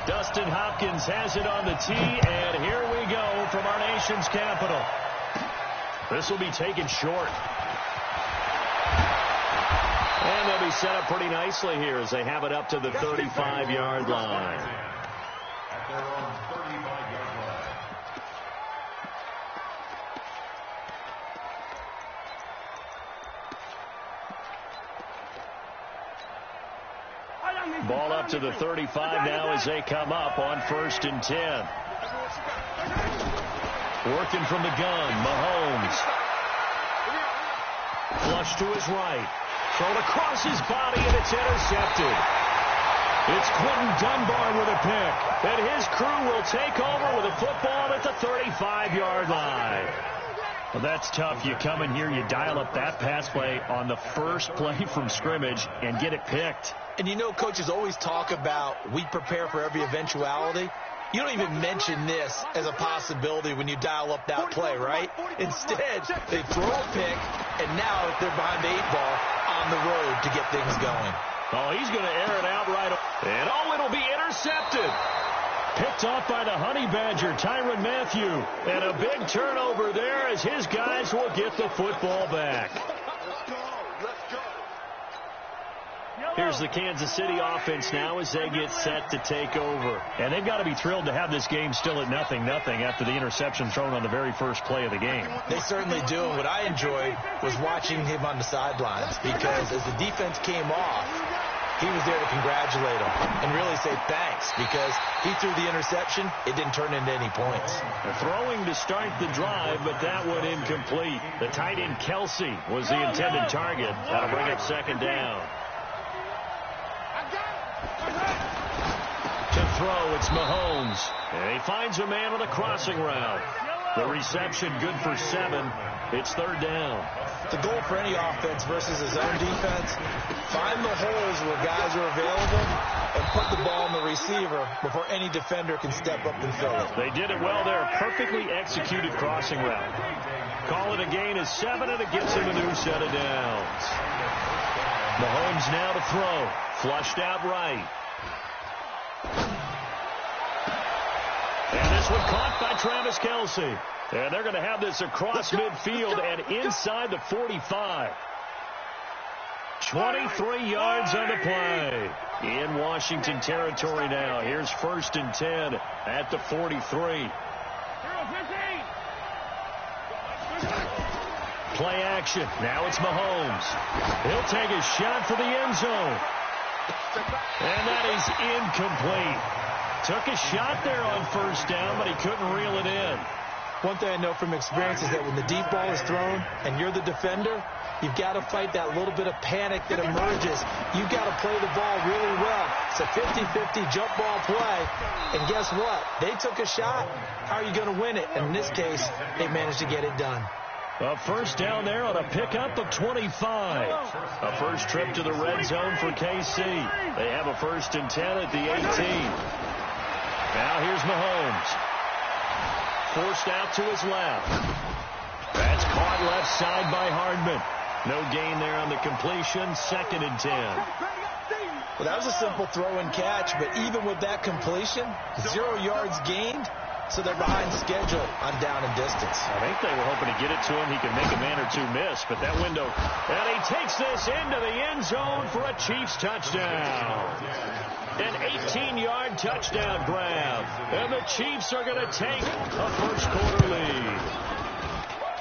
Dustin Hopkins has it on the tee, and here we go from our nation's capital. This will be taken short. And they'll be set up pretty nicely here as they have it up to the 35-yard line. At their own 35-yard line. Ball up to the 35 now as they come up on 1st and 10. Working from the gun, Mahomes. Flush to his right. Thrown across his body, and it's intercepted. It's Quentin Dunbar with a pick. And his crew will take over with a football at the 35-yard line. Well, that's tough. You come in here, you dial up that pass play on the first play from scrimmage and get it picked. And you know, coaches always talk about we prepare for every eventuality. You don't even mention this as a possibility when you dial up that play, right? Instead, they throw a pick, and now they're behind the 8-ball on the road to get things going. Oh, he's going to air it out right. And, oh, it'll be intercepted. Picked off by the Honey Badger, Tyrann Mathieu. And a big turnover there as his guys will get the football back. Here's the Kansas City offense now as they get set to take over. And they've got to be thrilled to have this game still at 0-0 after the interception thrown on the very first play of the game. They certainly do. And what I enjoyed was watching him on the sidelines because as the defense came off, he was there to congratulate him and really say thanks because he threw the interception. It didn't turn into any points. Throwing to start the drive, but that one incomplete. The tight end Kelsey was the intended target. That'll bring up 2nd down. To throw, it's Mahomes. And he finds a man on the crossing route. The reception good for 7. It's 3rd down. The goal for any offense versus his own defense, find the holes where guys are available and put the ball in the receiver before any defender can step up and fill it. They did it well there. Perfectly executed crossing route. Call it a gain of 7, and it gives him a new set of downs. Mahomes now to throw. Flushed out right. And this one caught by Travis Kelce. And they're going to have this across midfield and inside the 45. 23 yards on the play. In Washington territory now. Here's 1st and 10 at the 43. Play action. Now it's Mahomes. He'll take a shot for the end zone. And that is incomplete. Took a shot there on 1st down, but he couldn't reel it in. One thing I know from experience is that when the deep ball is thrown and you're the defender, you've got to fight that little bit of panic that emerges. You've got to play the ball really well. It's a 50-50 jump ball play. And guess what? They took a shot. How are you going to win it? And in this case, they managed to get it done. A 1st down there on a pickup of 25. A first trip to the red zone for KC. They have a 1st and 10 at the 18. Now here's Mahomes. Forced out to his left. That's caught left side by Hardman. No gain there on the completion. 2nd and 10. Well, that was a simple throw and catch, but even with that completion, 0 yards gained, so they're behind schedule on down and distance. I think they were hoping to get it to him. He could make a man or two miss, but that window. And he takes this into the end zone for a Chiefs touchdown. An 18-yard touchdown grab. And the Chiefs are going to take a first-quarter lead.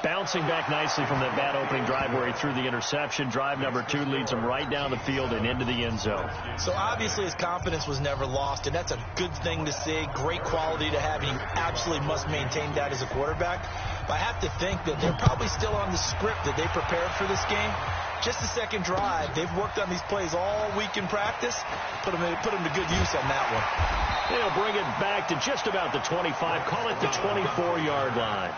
Bouncing back nicely from that bad opening drive where he threw the interception. Drive number 2 leads him right down the field and into the end zone. So obviously his confidence was never lost, and that's a good thing to see. Great quality to have. You absolutely must maintain that as a quarterback. But I have to think that they're probably still on the script that they prepared for this game. Just the second drive. They've worked on these plays all week in practice. Put them to good use on that one. They'll bring it back to just about the 25. Call it the 24-yard line.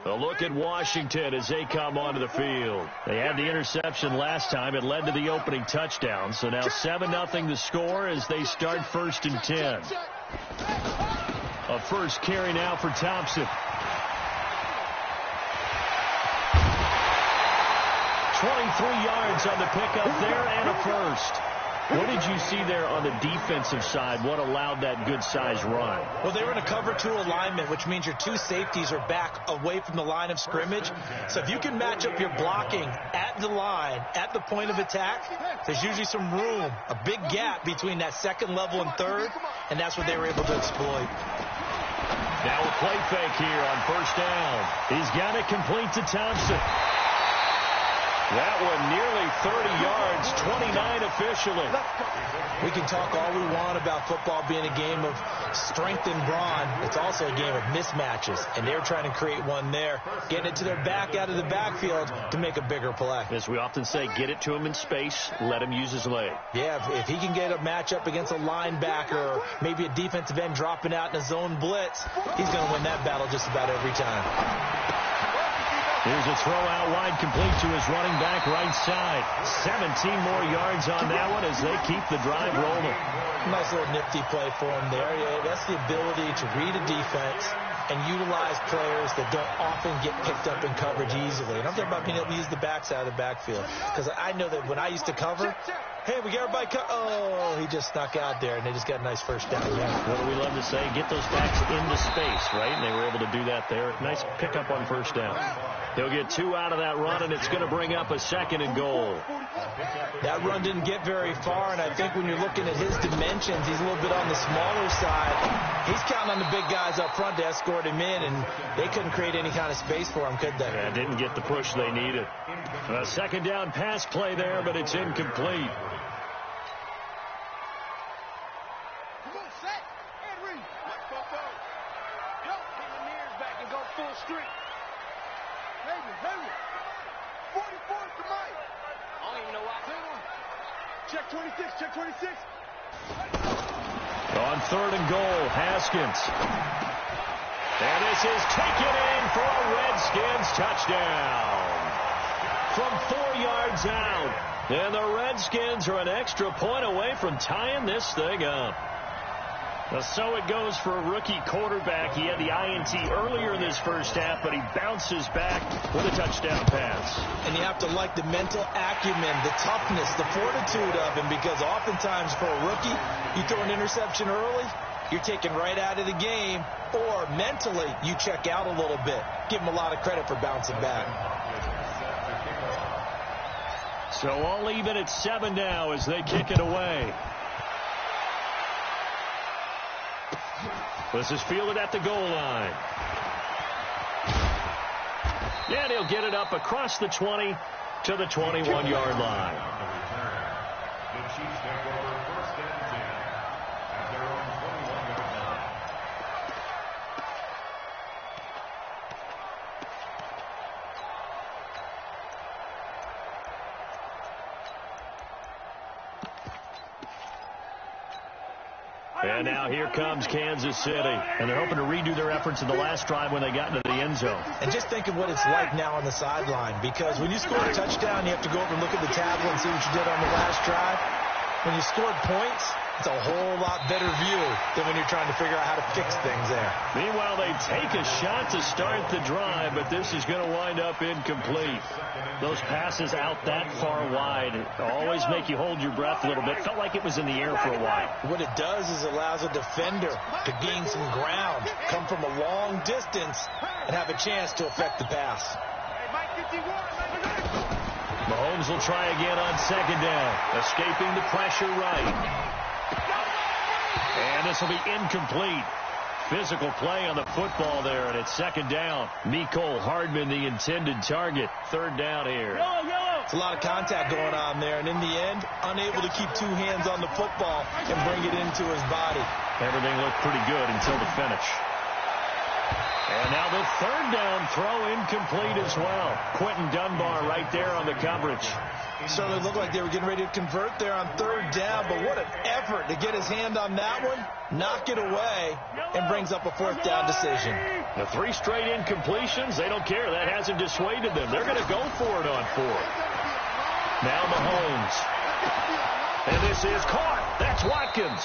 A look at Washington as they come onto the field. They had the interception last time. It led to the opening touchdown. So now 7-0 the score as they start 1st and 10. A first carry now for Thompson. 23 yards on the pickup there and a first. What did you see there on the defensive side? What allowed that good-sized run? Well, they were in a cover 2 alignment, which means your 2 safeties are back away from the line of scrimmage. So if you can match up your blocking at the line, at the point of attack, there's usually some room, a big gap between that second level and third, and that's what they were able to exploit. Now a play fake here on 1st down. He's got it complete to Thompson. That one nearly 30 yards, 29 officially. We can talk all we want about football being a game of strength and brawn. It's also a game of mismatches, and they're trying to create one there, getting it to their back out of the backfield to make a bigger play. As we often say, get it to him in space, let him use his leg. Yeah, if he can get a matchup against a linebacker or maybe a defensive end dropping out in a zone blitz, he's going to win that battle just about every time. Here's a throw out wide, complete to his running back right side. 17 more yards on that one as they keep the drive rolling. Nice little nifty play for him there. Yeah, that's the ability to read a defense and utilize players that don't often get picked up in coverage easily. And I'm talking about being able to use the backside of the backfield. Because I know that when I used to cover, hey, we got everybody oh, he just snuck out there, and they just got a nice first down. Yeah. What do we love to say? Get those backs into space, right? And they were able to do that there. Nice pickup on 1st down. He'll get 2 out of that run, and it's going to bring up a 2nd and goal. That run didn't get very far, and I think when you're looking at his dimensions, he's a little bit on the smaller side. He's counting on the big guys up front to escort him in, and they couldn't create any kind of space for him, could they? Yeah, didn't get the push they needed. A 2nd down pass play there, but it's incomplete. Come on, set, and read. Let's go, go. Yo, get your mirrors back and go full street. Hey, 44 to Mike. I don't even know why. Check 26, check 26. On 3rd and goal, Haskins. And this is taken in for a Redskins touchdown. From 4 yards out. And the Redskins are an extra point away from tying this thing up. So it goes for a rookie quarterback. He had the INT earlier in this first half, but he bounces back with a touchdown pass. And you have to like the mental acumen, the toughness, the fortitude of him, because oftentimes for a rookie, you throw an interception early, you're taken right out of the game, or mentally you check out a little bit. Give him a lot of credit for bouncing back. So all even at 7 now as they kick it away. This is fielded at the goal line. And he'll get it up across the 20 to the 21-yard line. The Chiefs take over 1st and 10 at their own 21-yard line. And now here comes Kansas City. And they're hoping to redo their efforts in the last drive when they got into the end zone. And just think of what it's like now on the sideline. Because when you score a touchdown, you have to go over and look at the tablet and see what you did on the last drive. When you scored points, it's a whole lot better view than when you're trying to figure out how to fix things there. Meanwhile, they take a shot to start the drive, but this is going to wind up incomplete. Those passes out that far wide always make you hold your breath a little bit. Felt like it was in the air for a while. What it does is it allows a defender to gain some ground, come from a long distance, and have a chance to affect the pass. Mahomes will try again on 2nd down, escaping the pressure right. And this will be incomplete. Physical play on the football there, and it's 2nd down. Mecole Hardman, the intended target. 3rd down here. It's a lot of contact going on there, and in the end, unable to keep 2 hands on the football and bring it into his body. Everything looked pretty good until the finish. And now the 3rd down throw incomplete as well. Quentin Dunbar right there on the coverage. Certainly looked like they were getting ready to convert there on third down, but what an effort to get his hand on that one, knock it away, and brings up a fourth down decision. The 3 straight incompletions, they don't care. That hasn't dissuaded them. They're going to go for it on 4th. Now Mahomes. And this is caught. That's Watkins.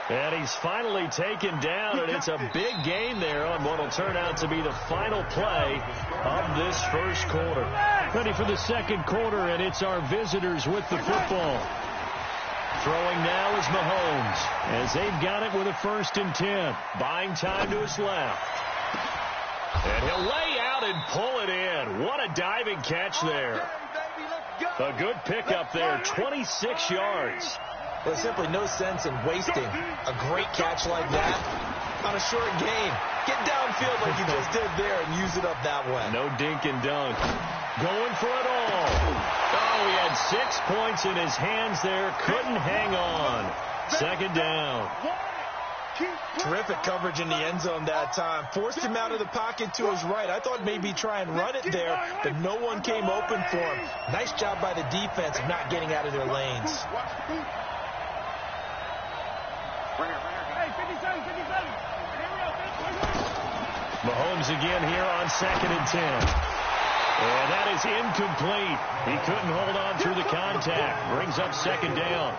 And he's finally taken down, and it's a big gain there on what will turn out to be the final play of this first quarter. Ready for the second quarter, and it's our visitors with the football. Throwing now is Mahomes, as they've got it with a 1st and 10. Buying time to his left. And he'll lay out and pull it in. What a diving catch there. A good pickup there, 26 yards. There's simply no sense in wasting a great catch like that on a short gain. Get downfield like you just did there and use it up that way. No dink and dunk. Going for it all. Oh, he had 6 points in his hands there. Couldn't hang on. 2nd down. Terrific coverage in the end zone that time. Forced him out of the pocket to his right. I thought maybe try and run it there, but no one came open for him. Nice job by the defense of not getting out of their lanes. Mahomes again here on 2nd and 10. And that is incomplete. He couldn't hold on through the contact. Brings up 2nd down.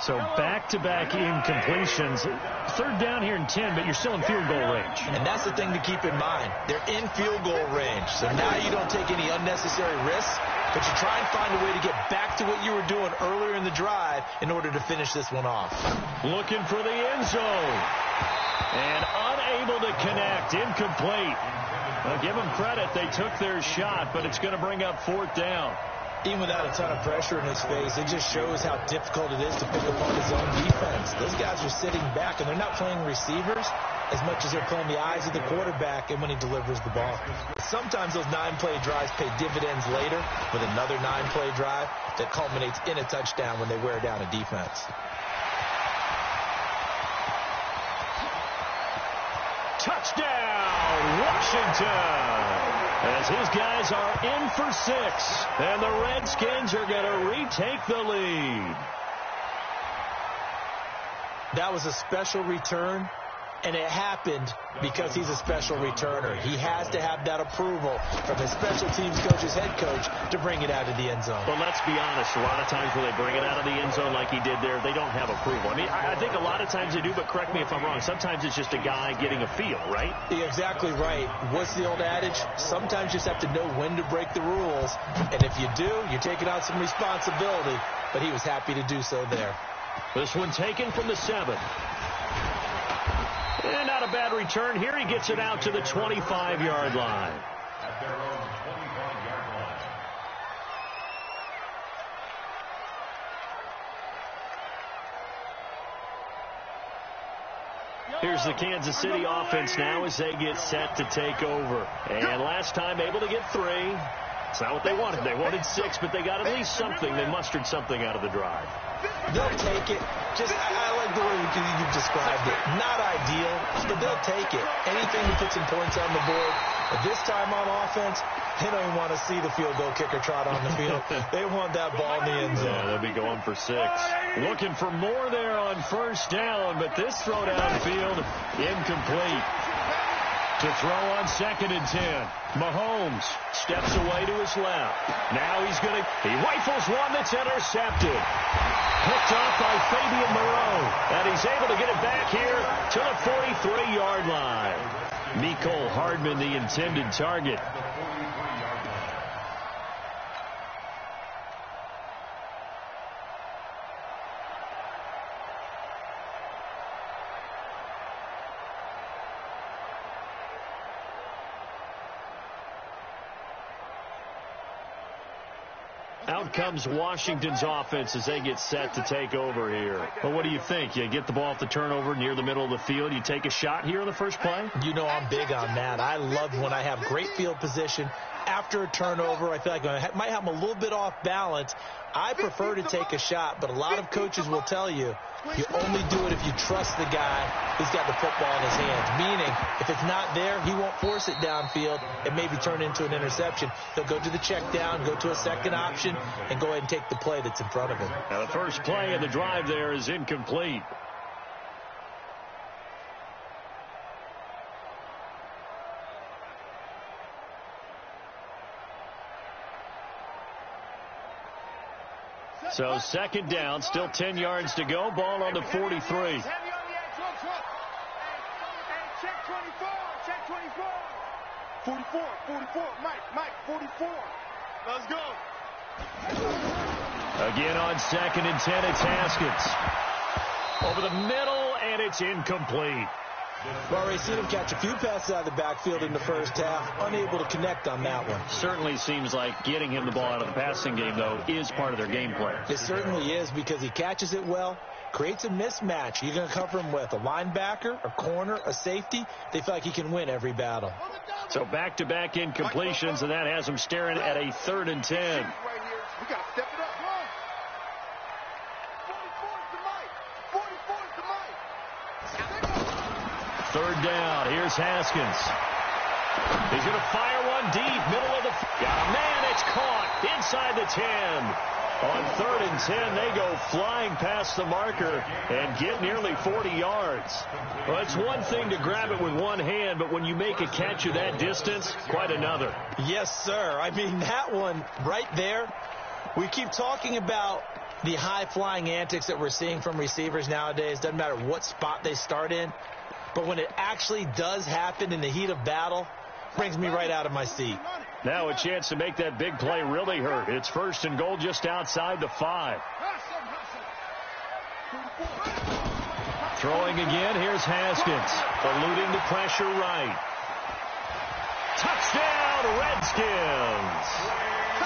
So back-to-back incompletions. 3rd down here and 10, but you're still in field goal range. And that's the thing to keep in mind. They're in field goal range. So now you don't take any unnecessary risks, but you try and find a way to get back to what you were doing earlier in the drive in order to finish this one off. Looking for the end zone. And unable to connect. Incomplete. Well, give them credit. They took their shot, but it's going to bring up 4th down. Even without a ton of pressure in his face, it just shows how difficult it is to pick up on his own defense. Those guys are sitting back, and they're not playing receivers as much as they're playing the eyes of the quarterback and when he delivers the ball. Sometimes those 9-play drives pay dividends later with another 9-play drive that culminates in a touchdown when they wear down a defense. Touchdown, Washington! As his guys are in for 6, and the Redskins are going to retake the lead. That was a special return, and it happened because he's a special returner. He has to have that approval from his special teams coach's head coach to bring it out of the end zone. But let's be honest, a lot of times when they bring it out of the end zone like he did there, they don't have approval. I mean, I think a lot of times they do, but correct me if I'm wrong. Sometimes it's just a guy getting a feel, right? You're exactly right. What's the old adage? Sometimes you just have to know when to break the rules, and if you do, you're taking on some responsibility, but he was happy to do so there. This one taken from the 7. And not a bad return here. He gets it out to the 25-yard line. At their own 25-yard line. Here's the Kansas City offense now as they get set to take over. And last time able to get 3. It's not what they wanted. They wanted 6, but they got at least something. They mustered something out of the drive. They'll take it. I like the way you've described it. Not ideal, but they'll take it. Anything to put some points on the board. But this time on offense, they don't even want to see the field goal kicker trot on the field. They want that ball in the end zone. Yeah, they'll be going for 6. Looking for more there on 1st down, but this throw downfield incomplete. To throw on 2nd and 10. Mahomes steps away to his left. Now he rifles one that's intercepted. Picked off by Fabian Moreau. And he's able to get it back here to the 43-yard line. Mecole Hardman, the intended target. Out comes Washington's offense as they get set to take over here. Well, what do you think? You get the ball off the turnover near the middle of the field. You take a shot here on the first play? You know I'm big on that. I love when I have great field position. after a turnover. I feel like I might have him a little bit off balance. I prefer to take a shot, but a lot of coaches will tell you only do it if you trust the guy who's got the football in his hands. Meaning, if it's not there, he won't force it downfield and maybe turn it into an interception. He'll go to the check down, go to a second option, and go ahead and take the play that's in front of him. Now the first play of the drive there is incomplete. So second down, still 10 yards to go. Ball on the 43. Check 24. Check 24. 44. Mike, 44. Let's go. Again on second and 10, it's Haskins. Over the middle, and it's incomplete. We've already seen him catch a few passes out of the backfield in the first half, unable to connect on that one. Certainly seems like getting him the ball out of the passing game, though, is part of their game plan. It certainly is, because he catches it well, creates a mismatch. You're going to cover him with a linebacker, a corner, a safety. They feel like he can win every battle. So back-to-back incompletions, and that has him staring at a 3rd and 10. We got to step it up. 44 to Mike. 3rd down. Here's Haskins. He's going to fire one deep. Middle of the... Got a man. It's caught inside the 10. On 3rd and 10, they go flying past the marker and get nearly 40 yards. Well, it's one thing to grab it with one hand, but when you make a catch of that distance, quite another. Yes, sir. I mean, that one right there, we keep talking about the high-flying antics that we're seeing from receivers nowadays. Doesn't matter what spot they start in. But when it actually does happen in the heat of battle, brings me right out of my seat. Now a chance to make that big play really hurt. It's 1st and goal just outside the 5. Throwing again. Here's Haskins. Eluding the pressure right. Touchdown, Redskins.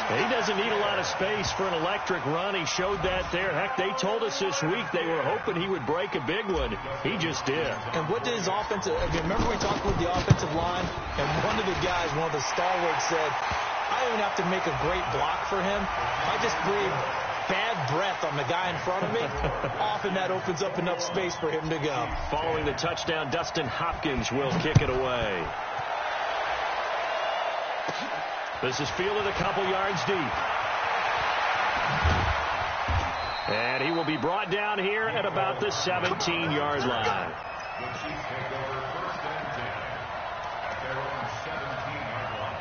He doesn't need a lot of space for an electric run. He showed that there. Heck, they told us this week they were hoping he would break a big one. He just did. And what did his offensive... Remember we talked with the offensive line? And one of the guys, one of the stalwarts said, I don't even have to make a great block for him. I just breathe bad breath on the guy in front of me. Often that opens up enough space for him to go. Following the touchdown, Dustin Hopkins will kick it away. This is fielded a couple yards deep. And he will be brought down here at about the 17-yard line. The Chiefs take over 1st and 10 at their own 17-yard line.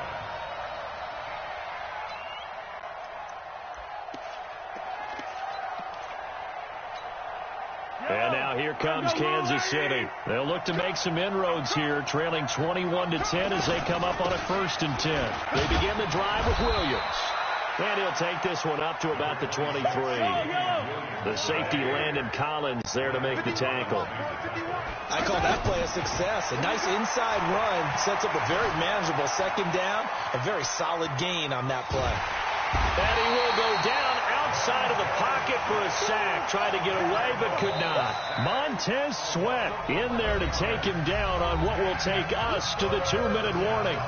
And now here comes Kansas City. They'll look to make some inroads here, trailing 21-10 as they come up on a 1st and 10. They begin the drive with Williams. And he'll take this one up to about the 23. The safety, Landon Collins, there to make the tackle. I call that play a success. A nice inside run sets up a very manageable 2nd down. A very solid gain on that play. And he will go down outside of the pocket for a sack. Tried to get away, but could not. Montez Sweat in there to take him down on what will take us to the 2-minute warning.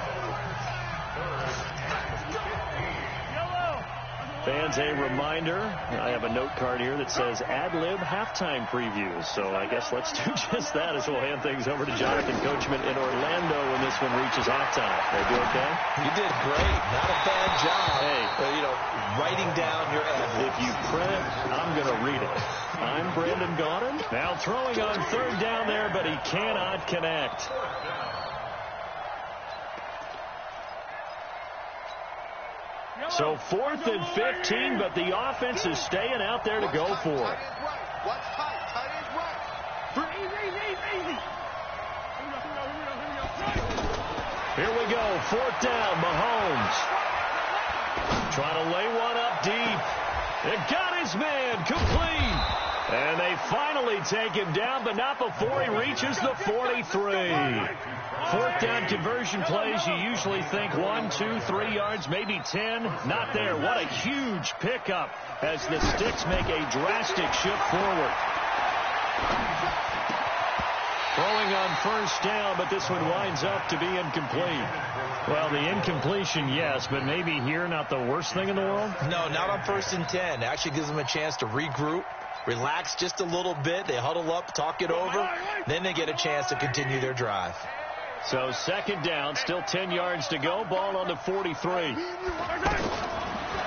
Fans, a reminder, I have a note card here that says ad-lib halftime previews. So I guess let's do just that as we'll hand things over to Jonathan Coachman in Orlando when this one reaches halftime. They do okay? You did great. Not a bad job. Hey. Writing down your ad-libs. If you print, I'm going to read it. I'm Brandon Gaudin. Now throwing on 3rd down there, but he cannot connect. So 4th and 15, but the offense is staying out there to go for it. Watch tight. Tight ends right. Easy. Here we go. 4th down. Mahomes. Trying to lay one up deep. It got his man complete. And they finally take him down, but not before he reaches the 43. 4th down conversion plays, you usually think 1, 2, 3 yards, maybe 10. Not there. What a huge pickup as the Sticks make a drastic shift forward. Throwing on first down, but this one winds up to be incomplete. Well, the incompletion, yes, but maybe here not the worst thing in the world? No, not on 1st and 10. Actually gives them a chance to regroup, relax just a little bit. They huddle up, talk it over. Then they get a chance to continue their drive. So 2nd down, still 10 yards to go. Ball on the 43.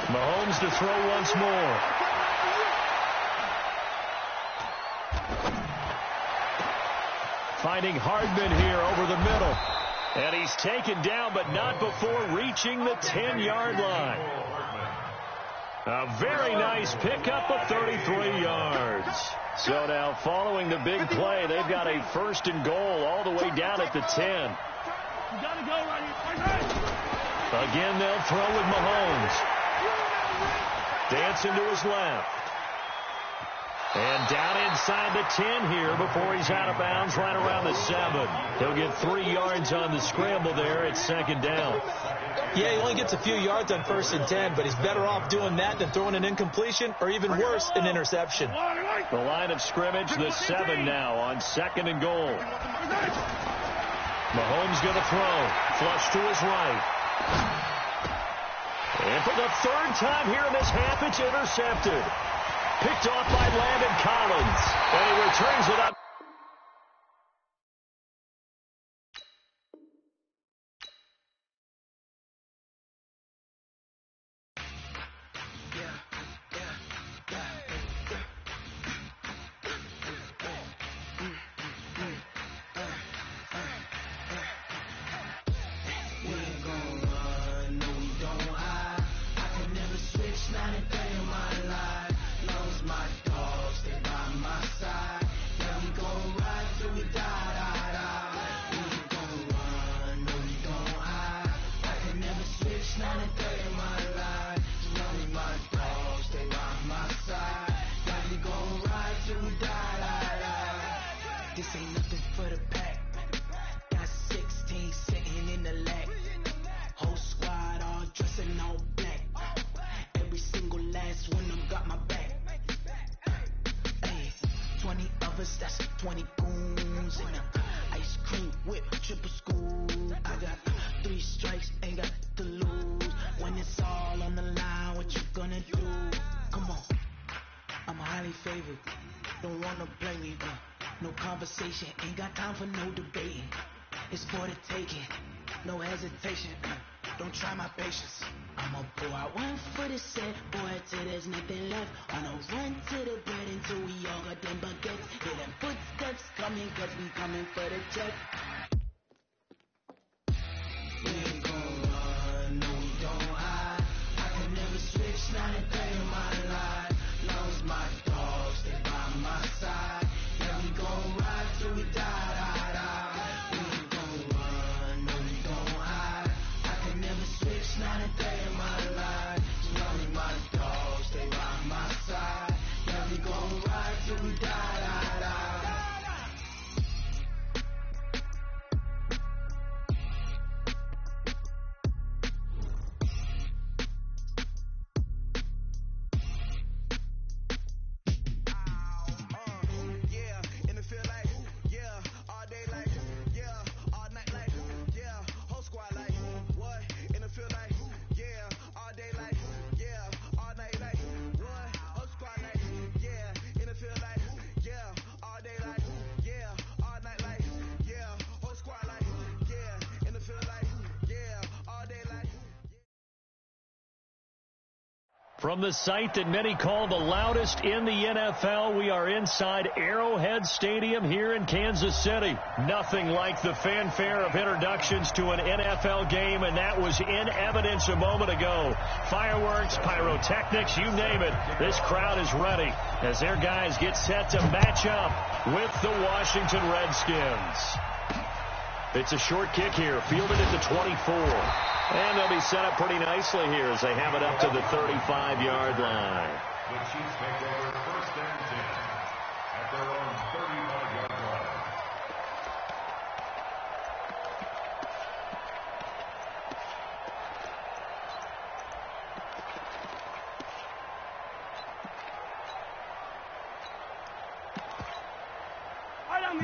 Mahomes to throw once more. Finding Hardman here over the middle. And he's taken down, but not before reaching the 10-yard line. A very nice pickup of 33 yards. So now following the big play, they've got a 1st and goal all the way down at the 10. Again, they'll throw with Mahomes. Dancing to his left. And down inside the 10 here before he's out of bounds right around the 7. He'll get 3 yards on the scramble there at 2nd down. Yeah, he only gets a few yards on 1st and 10, but he's better off doing that than throwing an incompletion or even worse, an interception. The line of scrimmage, the 7 now on 2nd and goal. Mahomes going to throw. Flush to his right. And for the 3rd time here in this half, it's intercepted. Picked off by Landon Collins. And he returns it up. This ain't nothing for the pack. Got 16 sitting in the lag. Whole squad all dressing all black. Every single last one of them got my back. Hey, 20 of us, that's 20 goons in a ice cream whip, triple school. I got 3 strikes, ain't got to lose. When it's all on the line, what you gonna do? Come on, I'm highly favored. Don't wanna blame me, no conversation, ain't got time for no debating. It's for the taking, no hesitation. Don't try my patience. I'ma pull out one for the set, boy, till there's nothing left. On a run to the bread until we all got them baguettes. Hear them footsteps coming, cause we coming for the check. We ain't gon' run, no we don't hide. I can never switch, not a day in my life. Long as my dogs stay by my side. Yeah, we gon' ride till we die. We ain't gon' run, no we don't hide. I can never switch, not a day in my life. As long as my dogs stay by my side. Yeah, we gon' ride till we die. From the site that many call the loudest in the NFL, we are inside Arrowhead Stadium here in Kansas City. Nothing like the fanfare of introductions to an NFL game, and that was in evidence a moment ago. Fireworks, pyrotechnics, you name it. This crowd is ready as their guys get set to match up with the Washington Redskins. It's a short kick here, fielded at the 24. And they'll be set up pretty nicely here as they have it up to the 35-yard line. The Chiefs take over 1st and 10 at their own 35-yard line.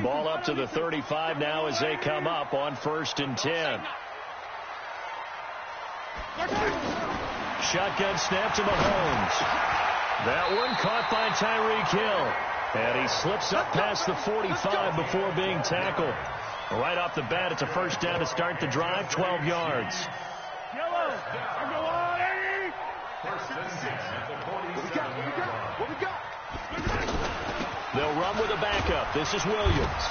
Ball up to the 35 now as they come up on 1st and 10. Shotgun snap to Mahomes. That one caught by Tyreek Hill. And he slips up past the 45 before being tackled. Right off the bat, it's a 1st down to start the drive, 12 yards. They'll run with a backup. This is Williams.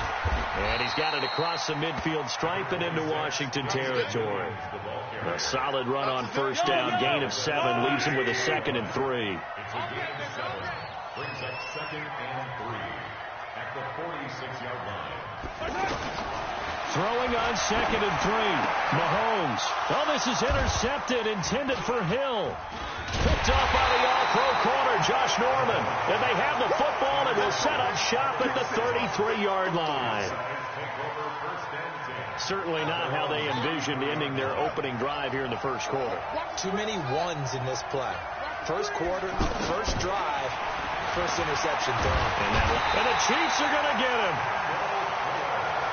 And he's got it across the midfield stripe and into Washington territory. A solid run on 1st down. Gain of 7 leaves him with a 2nd and 3. Brings up 2nd and 3 at the 46-yard line. Throwing on 2nd and 3. Mahomes. Oh, this is intercepted, intended for Hill. Picked off by the all-pro corner, Josh Norman. And they have the football and will set up shop at the 33-yard line. Certainly not how they envisioned ending their opening drive here in the 1st quarter. Too many ones in this play. 1st quarter, 1st drive, 1st interception thrown. And the Chiefs are going to get him.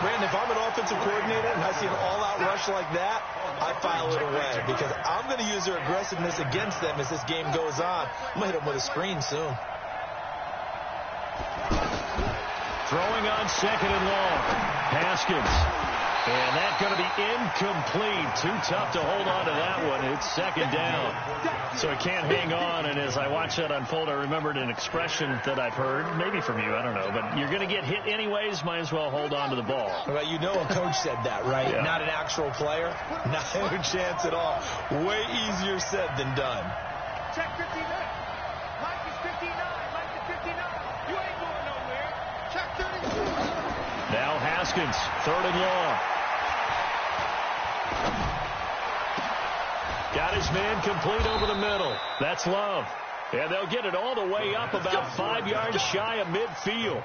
Brandon, if I'm an offensive coordinator and I see an all-out rush like that, I file it away because I'm going to use their aggressiveness against them as this game goes on. I'm going to hit them with a screen soon. Throwing on 2nd and long. Haskins. And that's going to be incomplete. Too tough to hold on to that one. It's 2nd down. So it can't hang on. And as I watched that unfold, I remembered an expression that I've heard, maybe from you, I don't know. But you're going to get hit anyways, might as well hold on to the ball. Well, you know a coach said that, right? Yeah. Not an actual player. Not a chance at all. Way easier said than done. Check 59. Mike is 59. Mike is 59. You ain't going nowhere. Check 32. Now Haskins, 3rd and long. Got his man complete over the middle. That's Love. And they'll get it all the way up about 5 yards shy of midfield.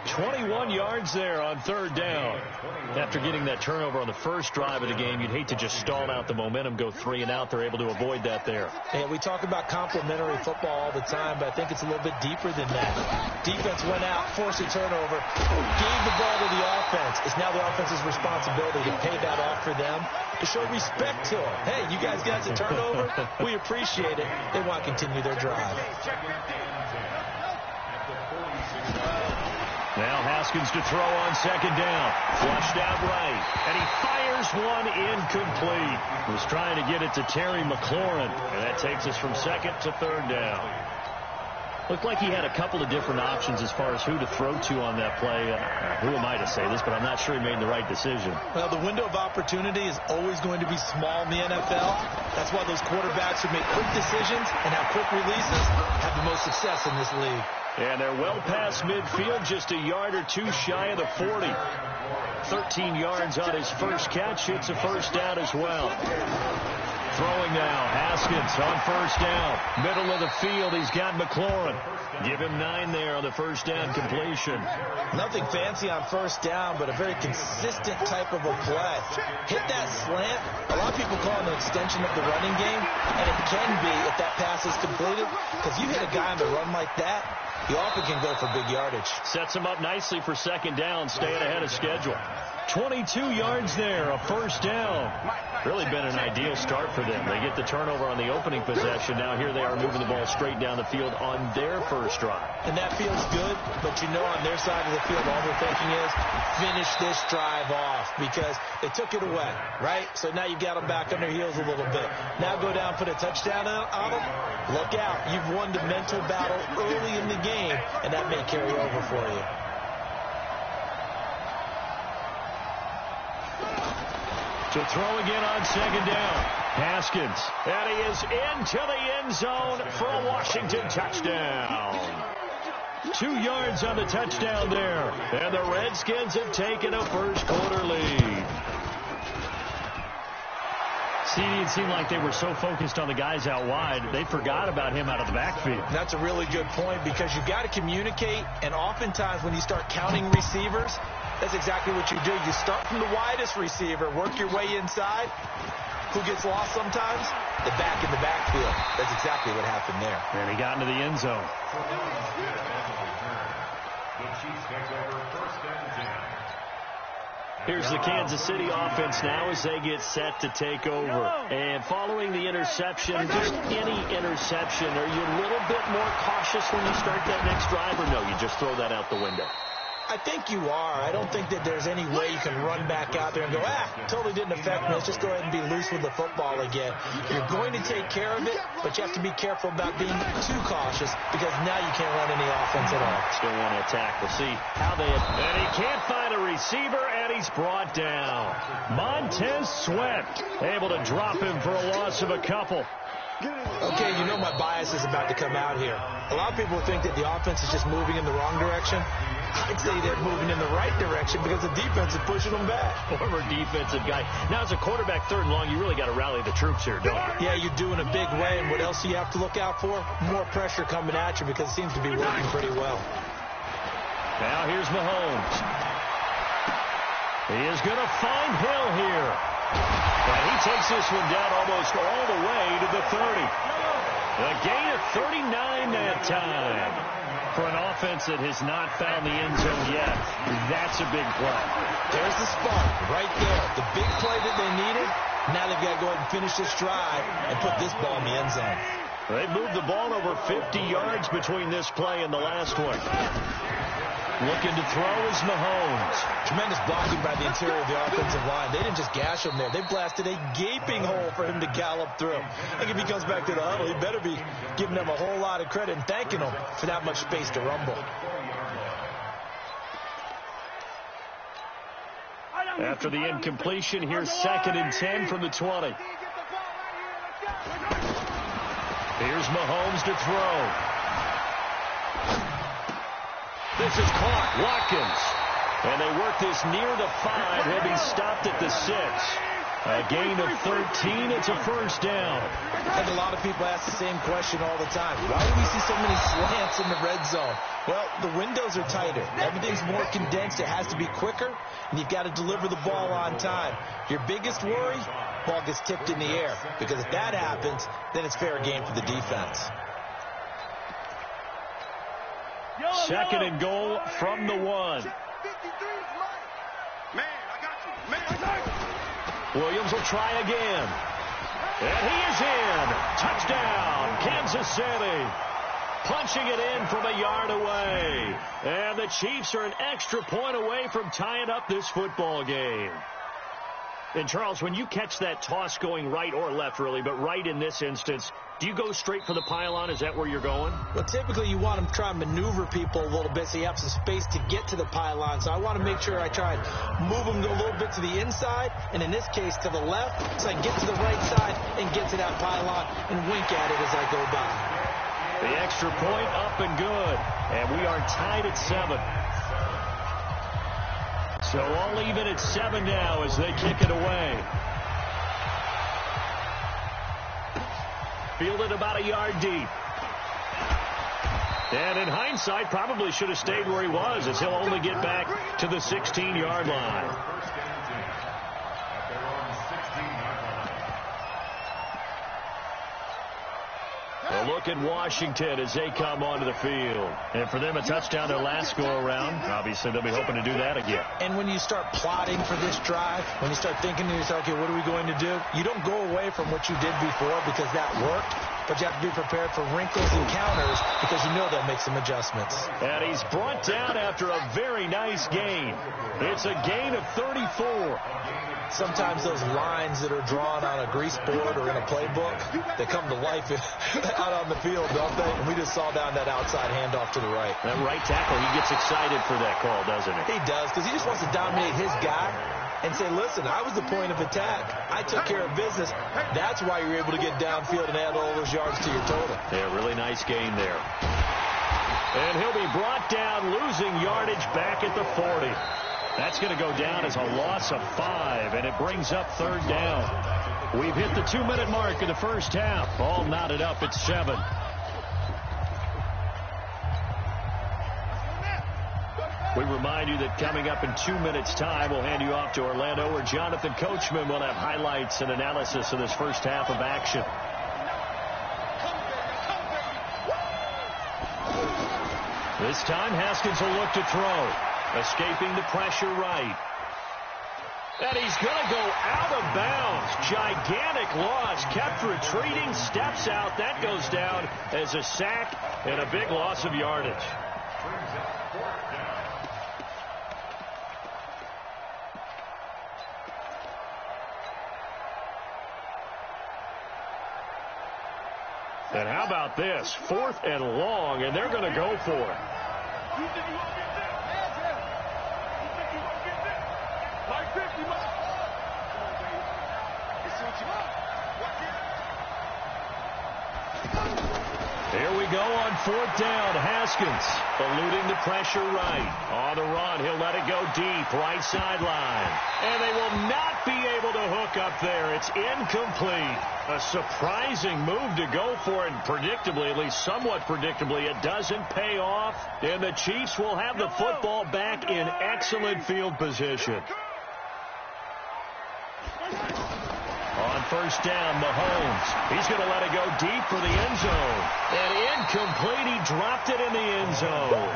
21 yards there on 3rd down. After getting that turnover on the 1st drive of the game, you'd hate to just stall out the momentum, go 3 and out. They're able to avoid that there. And we talk about complementary football all the time, but I think it's a little bit deeper than that. Defense went out, forced a turnover, gave the ball to the offense. It's now the offense's responsibility to pay that off for them, to show respect to them. Hey, you guys got a turnover? We appreciate it. They want to continue their drive. Now Haskins to throw on 2nd down. Flushed out right. And he fires one incomplete. Was trying to get it to Terry McLaurin. And that takes us from 2nd to 3rd down. Looked like he had a couple of different options as far as who to throw to on that play. Who am I to say this, but I'm not sure he made the right decision. Well, the window of opportunity is always going to be small in the NFL. That's why those quarterbacks who make quick decisions and have quick releases have the most success in this league. And they're well past midfield, just a yard or 2 shy of the 40. 13 yards on his first catch. It's a 1st down as well. Throwing now, Haskins on 1st down. Middle of the field, he's got McLaurin. Give him 9 there on the 1st down completion. Nothing fancy on 1st down, but a very consistent type of a play. Hit that slant. A lot of people call it an extension of the running game, and it can be if that pass is completed, because you hit a guy on the run like that, he often can go for big yardage. Sets him up nicely for 2nd down, staying ahead of schedule. 22 yards there, a 1st down. Really been an ideal start for them. They get the turnover on the opening possession. Now here they are moving the ball straight down the field on their 1st drive. And that feels good, but you know on their side of the field all they're thinking is finish this drive off because they took it away, right? So now you got them back on their heels a little bit. Now go down, put a touchdown on them. Look out. You've won the mental battle early in the game, and that may carry over for you. To throw again on 2nd down. Haskins. And he is into the end zone for a Washington touchdown. 2 yards on the touchdown there. And the Redskins have taken a 1st quarter lead. It seemed like they were so focused on the guys out wide, they forgot about him out of the backfield. That's a really good point because you've got to communicate, and oftentimes when you start counting receivers, that's exactly what you do. You start from the widest receiver, work your way inside. Who gets lost sometimes? The back in the backfield. That's exactly what happened there. And he got into the end zone. The Chiefs take over 1st and 10. Here's the Kansas City offense now as they get set to take over. And following the interception, just any interception, are you a little bit more cautious when you start that next drive, or no, you just throw that out the window? I think you are. I don't think that there's any way you can run back out there and go, totally didn't affect me. Let's just go ahead and be loose with the football again. You're going to take care of it, but you have to be careful about being too cautious because now you can't run any offense at all. Still want to attack. We'll see how they... And he can't find a receiver, and he's brought down. Montez Sweat able to drop him for a loss of a couple. Okay, you know my bias is about to come out here. A lot of people think that the offense is just moving in the wrong direction. I'd say they're moving in the right direction because the defense is pushing them back. Former defensive guy. Now, as a quarterback, third and long, you really got to rally the troops here, don't you? Yeah, you do in a big way. And what else do you have to look out for? More pressure coming at you because it seems to be working pretty well. Now, here's Mahomes. He is going to find Hill here. And he takes this one down almost all the way to the 30. A gain of 39 that time. For an offense that has not found the end zone yet, that's a big play. There's the spark right there. The big play that they needed. Now they've got to go ahead and finish this drive and put this ball in the end zone. They moved the ball over 50 yards between this play and the last one. Looking to throw is Mahomes. Tremendous blocking by the interior of the offensive line. They didn't just gash him there. They blasted a gaping hole for him to gallop through. I think if he comes back to the huddle, he better be giving them a whole lot of credit and thanking them for that much space to rumble. After the incompletion, here's 2nd and 10 from the 20. Here's Mahomes to throw. This is caught. Watkins. And they work this near the 5. He'll be stopped at the 6. A gain of 13. It's a first down. I think a lot of people ask the same question all the time. Why do we see so many slants in the red zone? Well, the windows are tighter. Everything's more condensed. It has to be quicker, and you've got to deliver the ball on time. Your biggest worry, ball gets tipped in the air. Because if that happens, then it's fair game for the defense. 2nd and goal from the 1. Man, I got you. Man, I got you. Williams will try again. And he is in. Touchdown, Kansas City. Punching it in from a yard away. And the Chiefs are an extra point away from tying up this football game. And, Charles, when you catch that toss going right or left, really, but right in this instance, do you go straight for the pylon? Is that where you're going? Well, typically you want to try and maneuver people a little bit so you have some space to get to the pylon. So I want to make sure I try and move them a little bit to the inside, and in this case to the left, so I can get to the right side and get to that pylon and wink at it as I go by. The extra point up and good. And we are tied at 7. So all even at 7 now as they kick it away. Fielded about a yard deep. And in hindsight, probably should have stayed where he was as he'll only get back to the 16-yard line. A look at Washington as they come onto the field. And for them, a touchdown their last go-around. Obviously, they'll be hoping to do that again. And when you start plotting for this drive, when you start thinking to yourself, okay, what are we going to do? You don't go away from what you did before because that worked, but you have to be prepared for wrinkles and counters because you know they'll make some adjustments. And he's brought down after a very nice gain. It's a gain of 34. Sometimes those lines that are drawn on a grease board or in a playbook, they come to life out on the field, don't they? And we just saw down that outside handoff to the right. That right tackle, he gets excited for that call, doesn't he? He does, because he just wants to dominate his guy and say, listen, I was the point of attack. I took care of business. That's why you're able to get downfield and add all those yards to your total. Yeah, really nice gain there. And he'll be brought down, losing yardage back at the 40. That's going to go down as a loss of 5, and it brings up 3rd down. We've hit the 2-minute mark of the first half. All knotted up at 7. We remind you that coming up in 2 minutes' time, we'll hand you off to Orlando, where Jonathan Coachman will have highlights and analysis of this first half of action. This time, Haskins will look to throw. Escaping the pressure right. And he's going to go out of bounds. Gigantic loss. Kept retreating, steps out. That goes down as a sack and a big loss of yardage. And how about this? 4th and long, and they're going to go for it. Here we go on 4th down. Haskins eluding the pressure right. On the run, he'll let it go deep. Right sideline. And they will not be able to hook up there. It's incomplete. A surprising move to go for it. Predictably, at least somewhat predictably, it doesn't pay off. And the Chiefs will have the football back in excellent field position. On 1st down, Mahomes. He's going to let it go deep for the end zone. And incomplete. He dropped it in the end zone.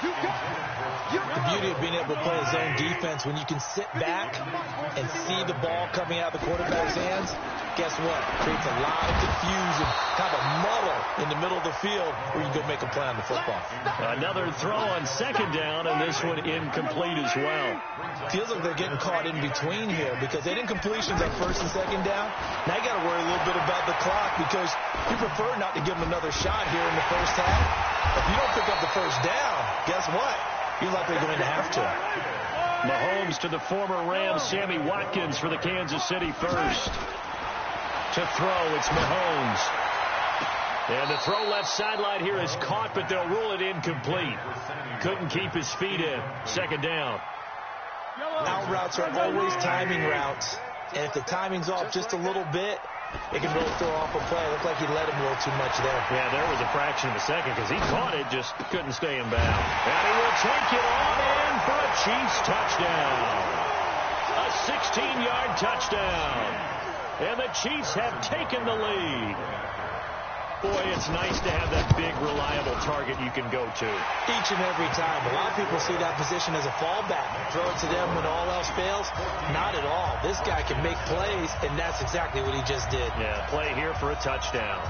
The beauty of being able to play a zone defense, when you can sit back and see the ball coming out of the quarterback's hands, guess what? Creates a lot of confusion, kind of a muddle in the middle of the field where you can go make a play on the football. Another throw on 2nd down, and this one incomplete as well. Feels like they're getting caught in between here because they didn't incompletions on 1st and 2nd down. Now you got to worry a little bit about the clock because you prefer not to give them another shot here in the first half. If you don't pick up the 1st down, guess what? You're likely going to have to. Mahomes to the former Rams, Sammy Watkins for the Kansas City first. To throw, it's Mahomes. And the throw left sideline here is caught, but they'll rule it incomplete. Couldn't keep his feet in. 2nd down. Out routes are always timing routes. And if the timing's off just a little bit, it can really throw off a play. It looked like he let him a little too much there. Yeah, there was a fraction of a second because he caught it, just couldn't stay in bounds. And he will take it on in for a Chiefs touchdown. A 16-yard touchdown. And the Chiefs have taken the lead. Boy, it's nice to have that big, reliable target you can go to. Each and every time. A lot of people see that position as a fallback. Throw it to them when all else fails. Not at all. This guy can make plays, and that's exactly what he just did. Yeah, play here for a touchdown.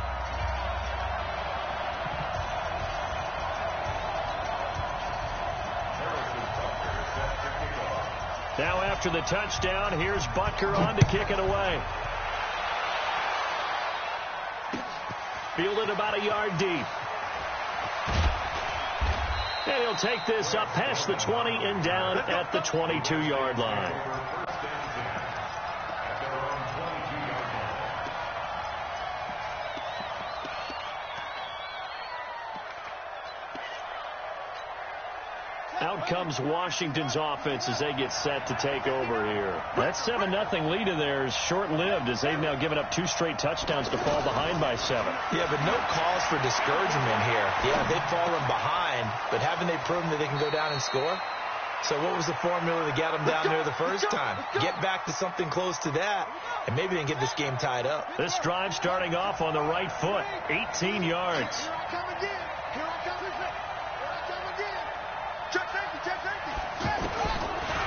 Now after the touchdown, here's Butker on to kick it away. Fielded about a yard deep. And he'll take this up past the 20 and down at the 22-yard line. Out comes Washington's offense as they get set to take over here. That 7-0 lead in there is short-lived as they've now given up 2 straight touchdowns to fall behind by 7. Yeah, but no cause for discouragement here. Yeah, they've fallen behind, but haven't they proven that they can go down and score? So what was the formula that got them down there the first time? Get back to something close to that, and maybe they can get this game tied up. This drive starting off on the right foot, 18 yards.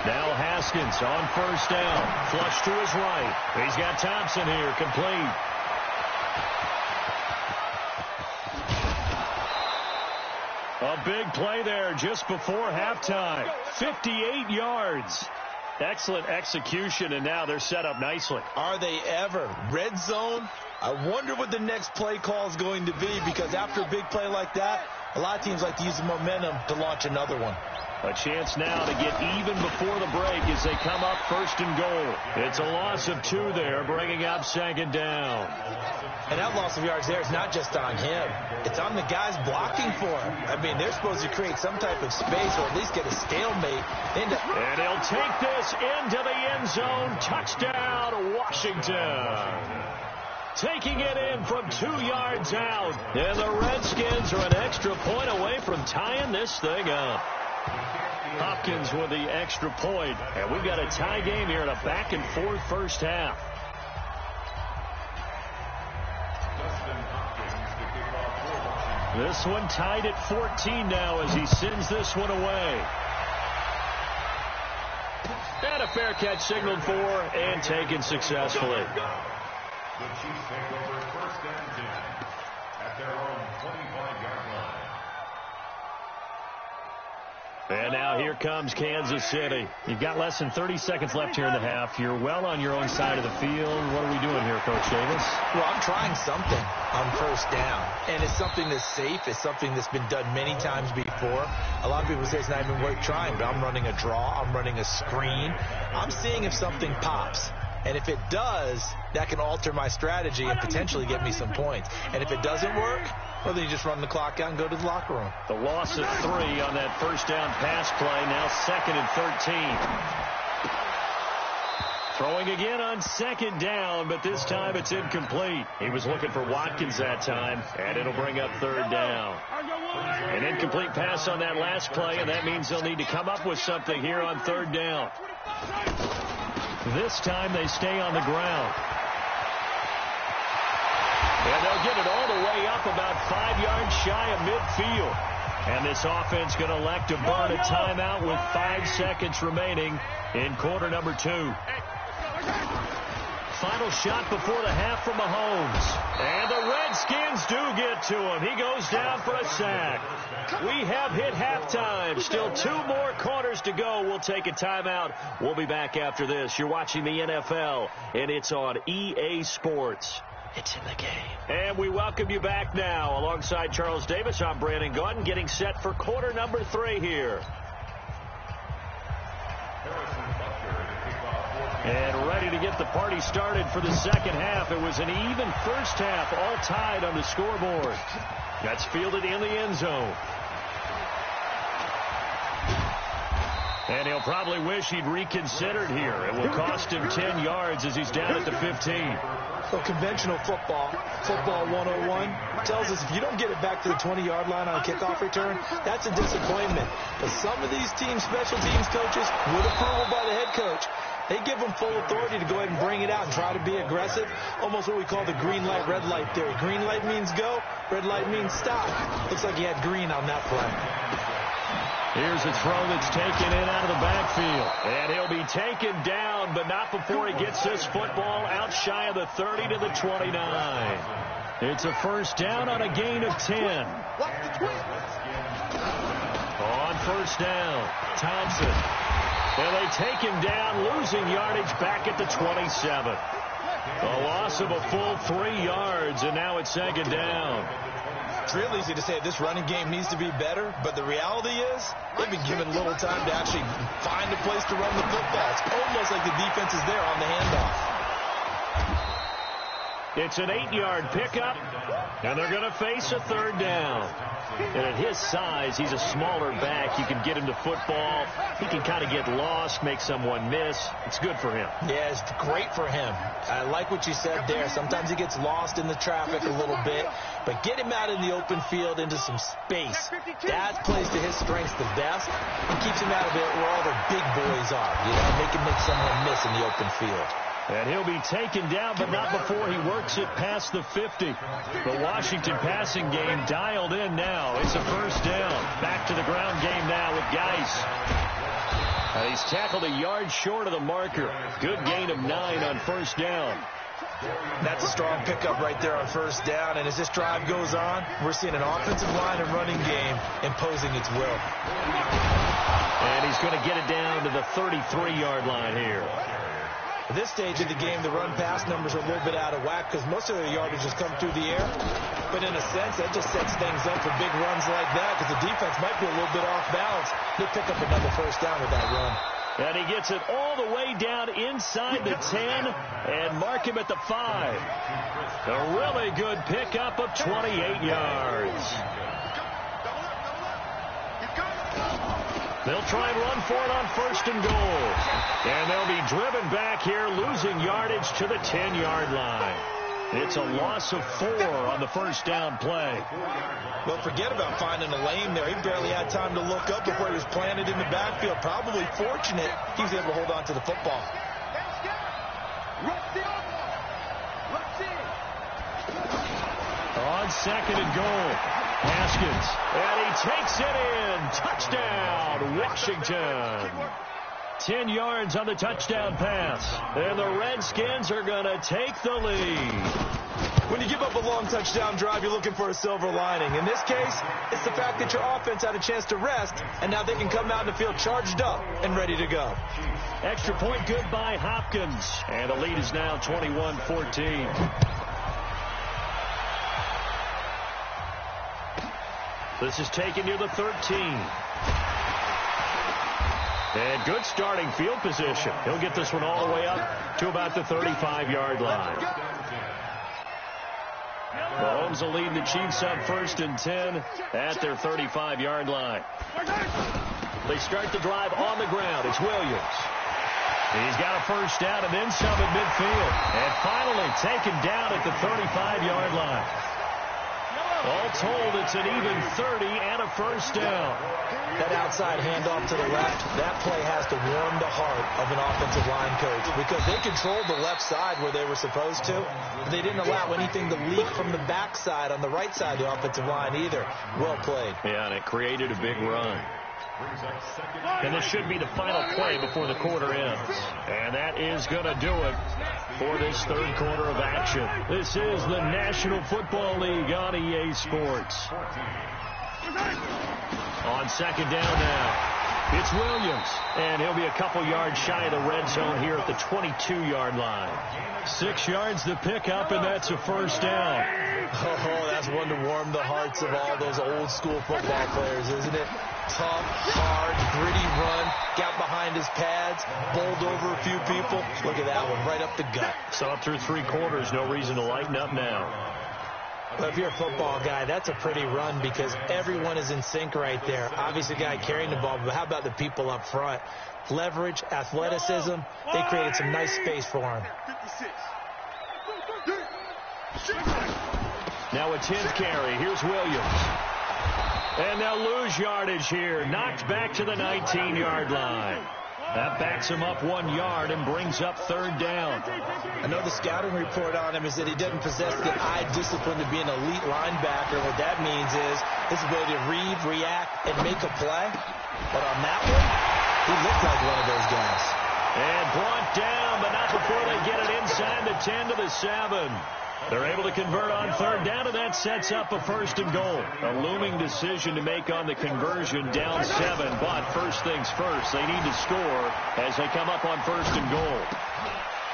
Now Haskins on 1st down. Flush to his right. He's got Thompson here, complete. A big play there just before halftime. 58 yards. Excellent execution, and now they're set up nicely. Are they ever? Red zone? I wonder what the next play call is going to be, because after a big play like that, a lot of teams like to use the momentum to launch another one. A chance now to get even before the break as they come up 1st and goal. It's a loss of 2 there, bringing up 2nd down. And that loss of yards there is not just on him. It's on the guys blocking for him. I mean, they're supposed to create some type of space or at least get a stalemate. And he'll take this into the end zone. Touchdown, Washington. Taking it in from 2 yards out. And the Redskins are an extra point away from tying this thing up. Hopkins with the extra point. And we've got a tie game here in a back-and-forth first half. This one tied at 14 now as he sends this one away. And a fair catch signaled for and taken successfully. The Chiefs take over first and 10 at their own 25-yard line. And now here comes Kansas City. You've got less than 30 seconds left here in the half. You're well on your own side of the field. What are we doing here, Coach Davis? Well, I'm trying something on first down. And it's something that's safe. It's something that's been done many times before. A lot of people say it's not even worth trying, but I'm running a draw. I'm running a screen. I'm seeing if something pops. And if it does, that can alter my strategy and potentially get me some points. And if it doesn't work, well, then you just run the clock out and go to the locker room. The loss of 3 on that first down pass play. Now 2nd and 13. Throwing again on 2nd down, but this time it's incomplete. He was looking for Watkins that time, and it'll bring up 3rd down. An incomplete pass on that last play, and that means they'll need to come up with something here on 3rd down. This time they stay on the ground. And they'll get it all the way up about 5 yards shy of midfield. And this offense going to elect to burn a timeout with 5 seconds remaining in quarter number 2. Final shot before the half from Mahomes. And the Redskins do get to him. He goes down for a sack. We have hit halftime. Still 2 more quarters to go. We'll take a timeout. We'll be back after this. You're watching the NFL, and it's on EA Sports. It's in the game. And we welcome you back now. Alongside Charles Davis, I'm Brandon Gaudin, getting set for quarter number 3 here. And ready to get the party started for the second half. It was an even first half, all tied on the scoreboard. That's fielded in the end zone. And he'll probably wish he'd reconsidered here. It will cost him 10 yards as he's down at the 15. So conventional football 101, tells us if you don't get it back to the 20-yard line on a kickoff return, that's a disappointment. But some of these teams, special teams coaches, with approval by the head coach, they give them full authority to go ahead and bring it out and try to be aggressive. Almost what we call the green light, red light theory. Green light means go, red light means stop. Looks like he had green on that play. Here's a throw that's taken in out of the backfield. And he'll be taken down, but not before he gets this football out shy of the 30 to the 29. It's a first down on a gain of 10. On first down, Thompson. And they take him down, losing yardage back at the 27. A loss of a full 3 yards, and now it's 2nd down. It's real easy to say this running game needs to be better, but the reality is they've been given little time to actually find a place to run the football. It's almost like the defense is there on the handoff. It's an 8-yard pickup, and they're going to face a 3rd down. And at his size, he's a smaller back. You can get him to football. He can kind of get lost, make someone miss. It's good for him. Yeah, it's great for him. I like what you said there. Sometimes he gets lost in the traffic a little bit, but get him out in the open field into some space. That plays to his strengths the best and keeps him out of it where all the big boys are. You know, they can make someone miss in the open field. And he'll be taken down, but not before he works it past the 50. The Washington passing game dialed in now. It's a first down. Back to the ground game now with Geis. And he's tackled a yard short of the marker. Good gain of 9 on first down. That's a strong pickup right there on first down. And as this drive goes on, we're seeing an offensive line and running game imposing its will. And he's going to get it down to the 33-yard line here. At this stage of the game, the run-pass numbers are a little bit out of whack because most of their yardage has come through the air. But in a sense, that just sets things up for big runs like that because the defense might be a little bit off balance. They pick up another first down with that run. And he gets it all the way down inside the 10 and mark him at the 5. A really good pickup of 28 yards. They'll try and run for it on 1st and goal. And they'll be driven back here, losing yardage to the 10-yard line. It's a loss of 4 on the first down play. Well, forget about finding a lane there. He barely had time to look up before he was planted in the backfield. Probably fortunate he was able to hold on to the football. On 2nd and goal, Haskins. And he takes it in. Touchdown, Washington. 10 yards on the touchdown pass. And the Redskins are going to take the lead. When you give up a long touchdown drive, you're looking for a silver lining. In this case, it's the fact that your offense had a chance to rest, and now they can come out in the field charged up and ready to go. Extra point good by Hopkins. And the lead is now 21-14. This is taken near the 13. And good starting field position. He'll get this one all the way up to about the 35-yard line. Mahomes will lead the Chiefs up 1st and 10 at their 35-yard line. They start the drive on the ground. It's Williams. He's got a first down and then some at midfield. And finally taken down at the 35-yard line. All told, it's an even 30 and a first down. That outside handoff to the left, that play has to warm the heart of an offensive line coach because they controlled the left side where they were supposed to. They didn't allow anything to leak from the backside on the right side of the offensive line either. Well played. Yeah, and it created a big run. And this should be the final play before the quarter ends. And that is going to do it for this third quarter of action. This is the National Football League on EA Sports. On second down now, it's Williams. And he'll be a couple yards shy of the red zone here at the 22-yard line. 6 yards to pick up, and that's a first down. Oh, that's one to warm the hearts of all those old-school football players, isn't it? Tough, hard, gritty run, got behind his pads, bowled over a few people. Look at that one, right up the gut. So up through 3 quarters, no reason to lighten up now. But if you're a football guy, that's a pretty run because everyone is in sync right there. Obviously, the guy carrying the ball, but how about the people up front? Leverage, athleticism, they created some nice space for him. Now a 10th carry. Here's Williams. And they'll lose yardage here. Knocked back to the 19-yard line. That backs him up 1 yard and brings up third down. I know the scouting report on him is that he doesn't possess the eye discipline to be an elite linebacker. What that means is his ability to read, react, and make a play. But on that one, he looked like one of those guys. And brought down, but not before they get it inside the 10 to the 7. They're able to convert on third down, and that sets up a 1st and goal. A looming decision to make on the conversion, down 7. But first things first, they need to score as they come up on 1st and goal.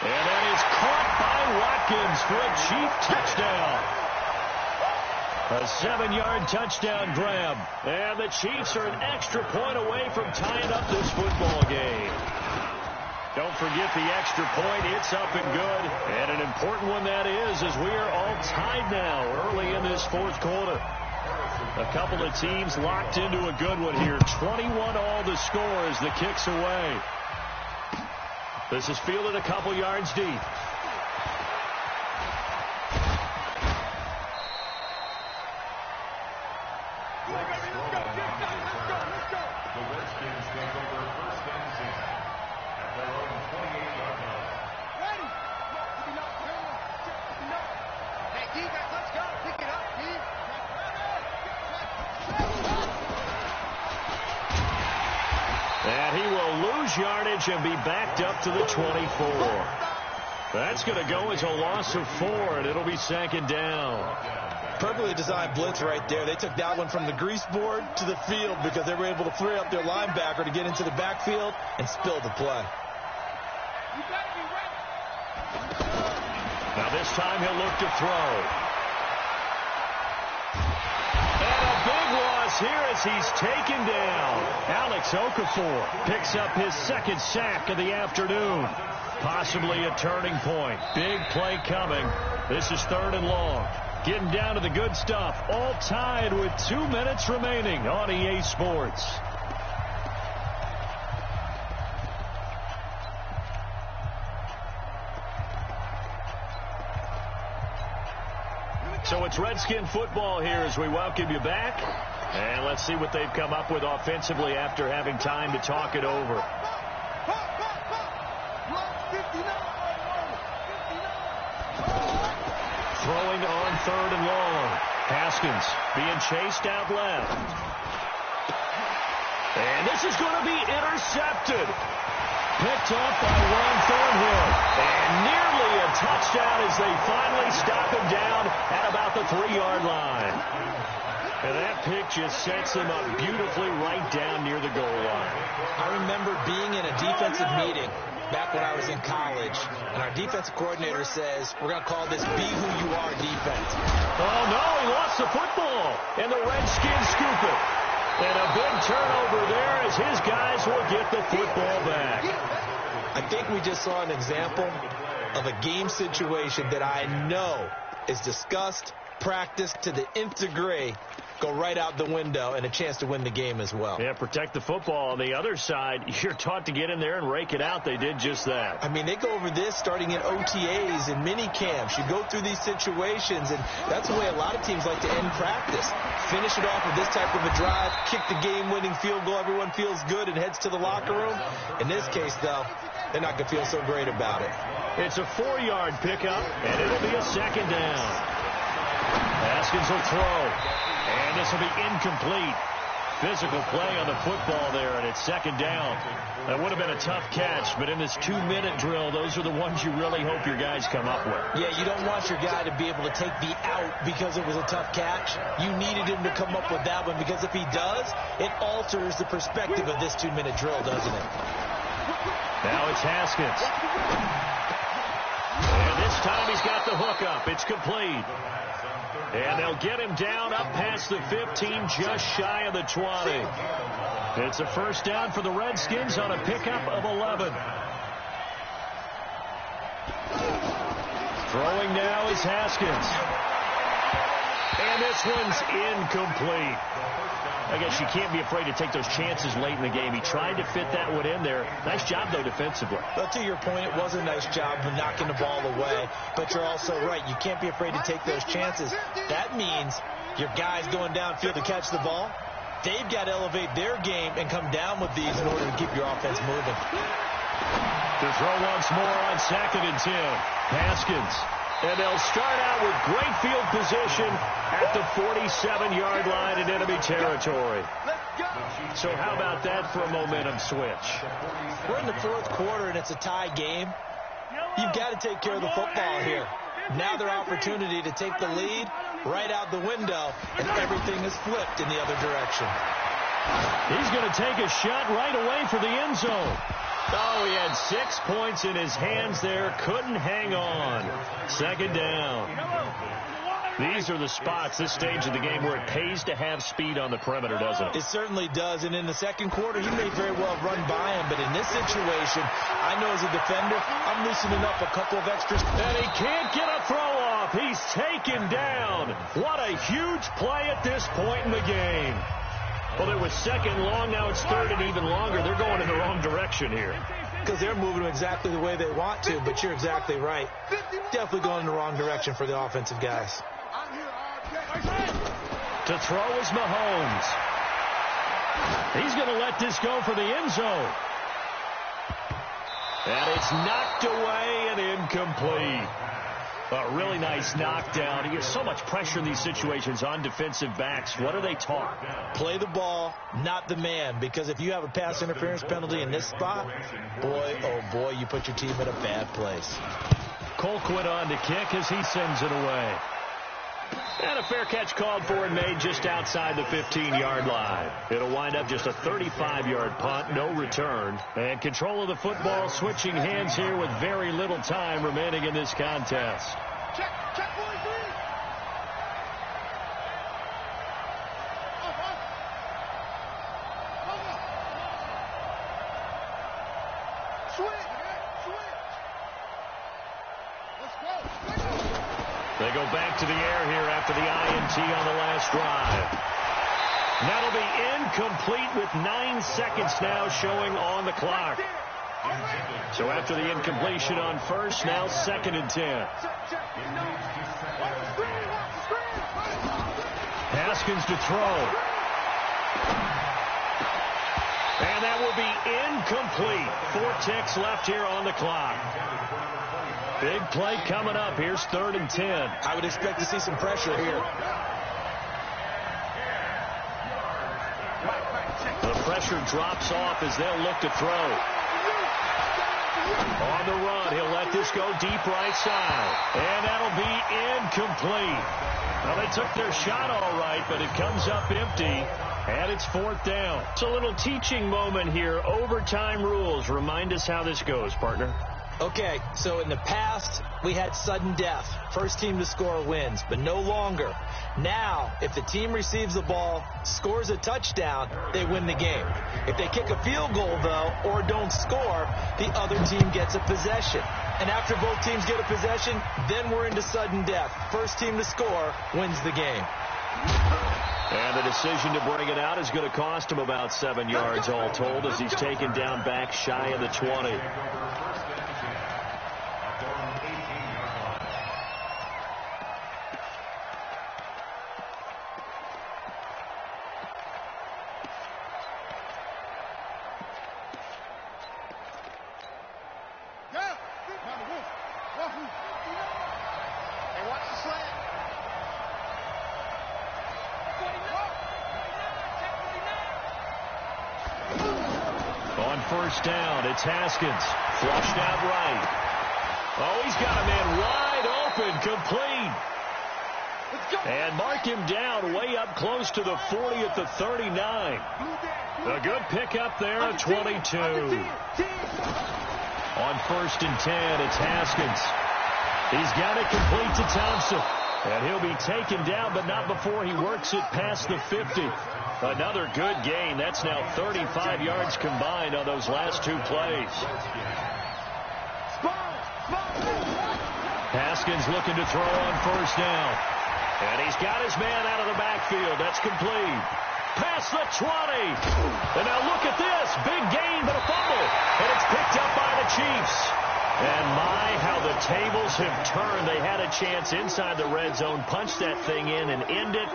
And that is caught by Watkins for a Chief touchdown. A 7-yard touchdown grab. And the Chiefs are an extra point away from tying up this football game. Don't forget the extra point. It's up and good. And an important one that is, as we are all tied now early in this 4th quarter. A couple of teams locked into a good one here. 21 all to score as the kick's away. This is fielded a couple yards deep. And he will lose yardage and be backed up to the 24. That's going to go as a loss of 4, and it'll be 2nd down. Perfectly designed blitz right there. They took that one from the grease board to the field because they were able to free up their linebacker to get into the backfield and spill the play. Now this time he'll look to throw. And a big loss here as he's taken down. Alex Okafor picks up his 2nd sack of the afternoon. Possibly a turning point. Big play coming. This is 3rd and long. Getting down to the good stuff. All tied with 2 minutes remaining on EA Sports. So it's Redskin football here as we welcome you back. And let's see what they've come up with offensively after having time to talk it over. Throwing on 3rd and long. Haskins being chased out left. And this is going to be intercepted. picked up by Ron Thornhill. And nearly a touchdown as they finally stop him down at about the 3-yard line. And that pick just sets him up beautifully right down near the goal line. I remember being in a defensive meeting back when I was in college, and our defensive coordinator says, we're going to call this Be Who You Are defense. Oh, no, he lost the football, and the Redskins scoop it. And a big turnover there as his guys will get the football back. I think we just saw an example of a game situation that I know is discussed, practiced to the nth degree, go right out the window, and a chance to win the game as well. Yeah, protect the football. On the other side, you're taught to get in there and rake it out. They did just that. I mean, they go over this starting in OTAs and mini camps. You go through these situations, and that's the way a lot of teams like to end practice. Finish it off with this type of a drive, kick the game-winning field goal. Everyone feels good and heads to the locker room. In this case, though, they're not going to feel so great about it. It's a 4-yard pickup, and it'll be a 2nd down. Haskins will throw. And this will be incomplete. Physical play on the football there, and it's 2nd down. That would have been a tough catch, but in this 2-minute drill, those are the ones you really hope your guys come up with. Yeah, you don't want your guy to be able to take the out because it was a tough catch. You needed him to come up with that one, because if he does, it alters the perspective of this 2-minute drill, doesn't it? Now it's Haskins. And this time he's got the hook up. It's complete. And they'll get him down up past the 15, just shy of the 20. It's a 1st down for the Redskins on a pickup of 11. Throwing now is Haskins. And this one's incomplete. I guess you can't be afraid to take those chances late in the game. He tried to fit that one in there. Nice job, though, defensively. Well, to your point, it was a nice job of knocking the ball away. But you're also right. You can't be afraid to take those chances. That means your guys going downfield to catch the ball, they've got to elevate their game and come down with these in order to keep your offense moving. To throw once more on 2nd and 10. Haskins. And they'll start out with great field position at the 47-yard line in enemy territory. So how about that for a momentum switch? We're in the 4th quarter, and it's a tie game. You've got to take care of the football here. Now their opportunity to take the lead right out the window, and everything is flipped in the other direction. He's going to take a shot right away for the end zone. Oh, he had 6 points in his hands there. Couldn't hang on. 2nd down. These are the spots, this stage of the game, where it pays to have speed on the perimeter, doesn't it? It certainly does. And in the 2nd quarter, he may very well run by him. But in this situation, I know as a defender, I'm loosening up a couple of extras. And he can't get a throw off. He's taken down. What a huge play at this point in the game. Well, it was 2nd long. Now it's 3rd and even longer. They're going in the wrong direction here. Because they're moving exactly the way they want to, but you're exactly right. Definitely going in the wrong direction for the offensive guys. To throw is Mahomes. He's going to let this go for the end zone. And it's knocked away and incomplete. A really nice knockdown. He gets so much pressure in these situations on defensive backs. What are they taught? Play the ball, not the man. Because if you have a pass interference penalty in this spot, boy, oh boy, you put your team in a bad place. Colquitt on to kick as he sends it away. And a fair catch called for and made just outside the 15-yard line. It'll wind up just a 35-yard punt, no return. And control of the football switching hands here with very little time remaining in this contest. Check 43. Switch. Let's go. They go back to the air here after the INT on the last drive. That'll be incomplete with 9 seconds now showing on the clock. So after the incompletion on 1st, now 2nd and 10. Haskins to throw. And that will be incomplete. 4 ticks left here on the clock. Big play coming up. Here's 3rd and 10. I would expect to see some pressure here. The pressure drops off as they'll look to throw. On the run, he'll let this go deep right side. And that'll be incomplete. Well, they took their shot all right, but it comes up empty. And it's 4th down. It's a little teaching moment here. Overtime rules. Remind us how this goes, partner. Okay, so in the past, we had sudden death. First team to score wins, but no longer. Now, if the team receives the ball, scores a touchdown, they win the game. If they kick a field goal, though, or don't score, the other team gets a possession. And after both teams get a possession, then we're into sudden death. First team to score wins the game. And the decision to bring it out is going to cost him about 7 yards all told as he's taken down back shy of the 20. First down, it's Haskins. Flushed out right. Oh, he's got a man wide open, complete. And mark him down way up close to the 40 at the 39. A good pickup there at 22. On 1st and 10, it's Haskins. He's got it complete to Thompson. And he'll be taken down, but not before he works it past the 50. Another good gain. That's now 35 yards combined on those last 2 plays. Haskins looking to throw on 1st down. And he's got his man out of the backfield. That's complete. Past the 20. And now look at this. Big gain, but a fumble. And it's picked up by the Chiefs. And my, how the tables have turned. They had a chance inside the red zone, punch that thing in and end it.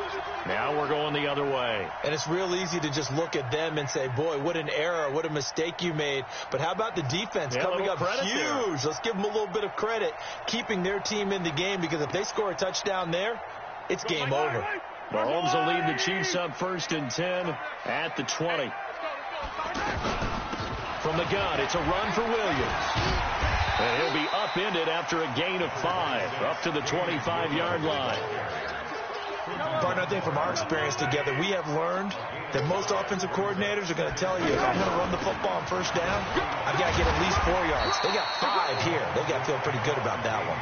Now we're going the other way. And it's real easy to just look at them and say, boy, what an error, what a mistake you made. But how about the defense coming up huge? There. Let's give them a little bit of credit, keeping their team in the game, because if they score a touchdown there, it's game over. Mahomes will lead the Chiefs up 1st and 10 at the 20. From the gun, it's a run for Williams. And he'll be upended after a gain of 5, up to the 25-yard line. Partner, I think from our experience together, we have learned that most offensive coordinators are going to tell you, if I'm going to run the football on 1st down, I've got to get at least 4 yards. They got 5 here. They got to feel pretty good about that one.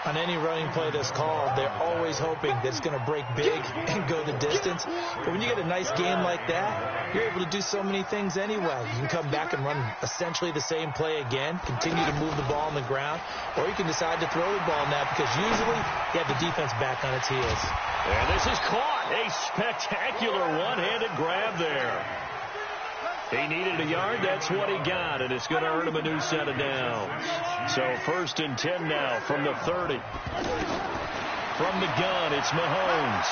On any running play that's called, they're always hoping that it's going to break big and go the distance. But when you get a nice game like that, you're able to do so many things anyway. You can come back and run essentially the same play again, continue to move the ball on the ground, or you can decide to throw the ball now because usually you have the defense back on its heels. And this is caught. A spectacular one-handed grab there. He needed a yard. That's what he got, and it's going to earn him a new set of downs. So 1st and 10 now from the 30. From the gun, it's Mahomes.